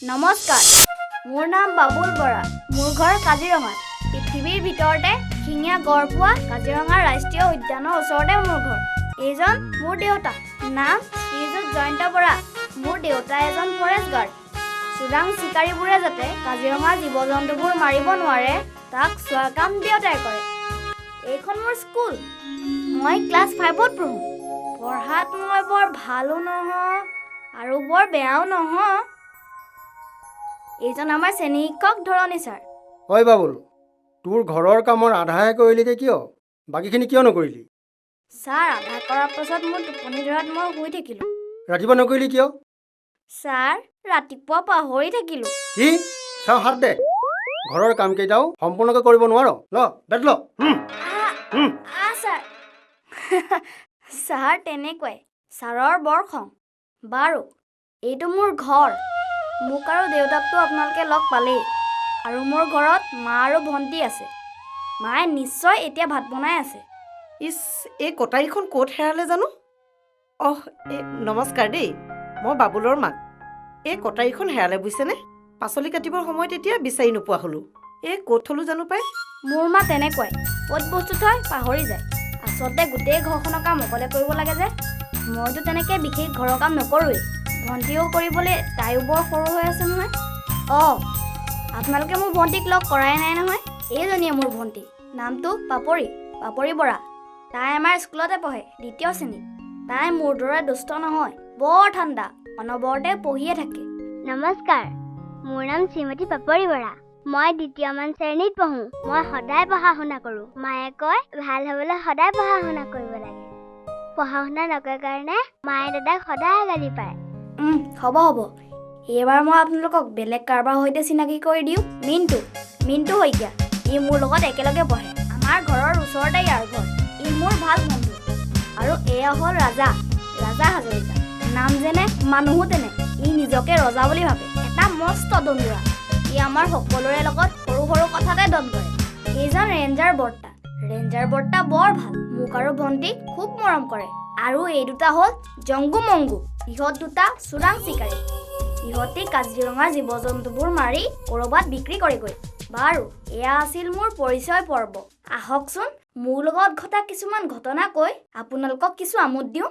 নমস্কাৰ, মোৰ নাম বাবুল বৰা। মোৰ ঘৰ কাজিৰঙাত। পৃথিৱীৰ ভিতৰতে শিঙীয়া গড় পোৱা কাজিৰঙা ৰাষ্ট্ৰীয় উদ্যানৰ ওচৰতে মোৰ ঘৰ। এইজন মোৰ দেউতা, নাম শ্ৰীযুত জয়ন্ত বৰা। মোৰ দেউতা এজন ফৰেষ্ট গাৰ্ড। চোৰাং চিকাৰীবোৰে যাতে কাজিৰঙাৰ জীৱ জন্তুবোৰ মাৰিব নোৱাৰে তাক চোৱাৰ কাম দেউতাই কৰে। এইখন মোৰ স্কুল। মই ক্লাছ 5ত পঢ়োঁ। পঢ়াত মই বৰ ভালো নহওঁ আৰু বৰ বেয়াও নহওঁ। এইজন আমাৰ শ্ৰেণী শিক্ষক ধৰণী ছাৰ। হয় বাবুল, তোৰ ঘৰৰ কামৰ আধাহে কৰিলিগে কিয়? বাকীখিনি কিয় নকৰিলি? ছাৰ, আধা কৰাৰ পাছত মোৰ টোপনি ধৰাত মই শুই থাকিলোঁ। ৰাতিপুৱা নকৰিলি কিয়? ছাৰ, ৰাতিপুৱা পাহৰি থাকিলোঁ। কি? চাওঁ হাত দে। ঘৰৰ কামকেইটাও সম্পূৰ্ণকৈ কৰিব নোৱাৰ? ল বেট ল। ছাৰ। ছাৰ তেনেকুৱাই। ছাৰৰ বৰ খং। বাৰু, এইটো মোৰ ঘৰ। মোক আৰু দেউতাকটো আপোনালোকে লগ পালেই। আৰু মোৰ ঘৰত মা আৰু ভণ্টি আছে। মায়ে নিশ্চয় এতিয়া ভাত বনাই আছে। ইছ, এই কটাৰীখন ক'ত হেৰালে জানো? নমস্কাৰ দেই, মই বাবুলৰ মাক। এই কটাৰীখন হেৰালে বুজিছেনে? পাচলি কাটিবৰ সময়ত এতিয়া বিচাৰি নোপোৱা হ'লোঁ। এই ক'ত থলোঁ জানো পাই? মোৰ মা তেনেকুৱাই। ক'ত বস্তু থয় পাহৰি যায়। আচলতে গোটেই ঘৰখনৰ কাম অকলে কৰিব লাগে যে। মইতো তেনেকৈ বিশেষ ঘৰৰ কাম নকৰোঁৱেই। ভণ্টিও কৰিবলৈ, তাইও বৰ সৰু হৈ আছে নহয়। আপোনালোকে মোৰ ভণ্টিক লগ কৰাই নাই নহয়। এইজনীয়ে মোৰ ভণ্টি। নামটো পাপৰি বৰা। তাই আমাৰ স্কুলতে পঢ়ে, 2য় শ্ৰেণীত। তাই মোৰ দৰে দুষ্ট নহয়, বৰ ঠাণ্ডা, অনবৰতে পঢ়িয়ে থাকে। নমস্কাৰ, মোৰ নাম শ্ৰীমতী পাপৰি বৰা। মই 2য় শ্ৰেণীত পঢ়োঁ। মই সদায় পঢ়া শুনা কৰোঁ। মায়ে কয় ভাল হ'বলৈ সদায় পঢ়া শুনা কৰিব লাগে। পঢ়া শুনা নকৰাৰ কাৰণে মায়ে দাদাক সদায় গালি পাৰে। হ'ব। এইবাৰ মই আপোনালোকক বেলেগ কাৰোবাৰ সৈতে চিনাকি কৰি দিওঁ। মিণ্টু শইকীয়া। ই মোৰ লগত একেলগে পঢ়ে। আমাৰ ঘৰৰ ওচৰতে ইয়াৰ ঘৰ। ই মোৰ ভাল বন্ধু। আৰু এয়া হ'ল ৰাজা হাজৰিকা। নাম যেনে মানুহো তেনে। ই নিজকে ৰজা বুলি ভাবে। এটা মস্ত দন্দুৰা। ই আমাৰ সকলোৰে লগত সৰু সৰু কথাতে দন কৰে। এইজন ৰেঞ্জাৰ বৰ্তা বৰ ভাল। মোক আৰু ভণ্টিক খুব মৰম কৰে। আৰু এই দুটা হ'ল জংগু মংগু। ইহঁত দুটা চোৰাং চিকাৰী। ইহঁতে কাজিৰঙাৰ জীৱ জন্তুবোৰ মাৰি ক'ৰবাত বিক্ৰী কৰেগৈ। বাৰু, এয়া আছিল মোৰ পৰিচয় পৰ্ব। আহকচোন মোৰ লগত ঘটা কিছুমান ঘটনা কৈ আপোনালোকক কিছু আমোদ দিওঁ।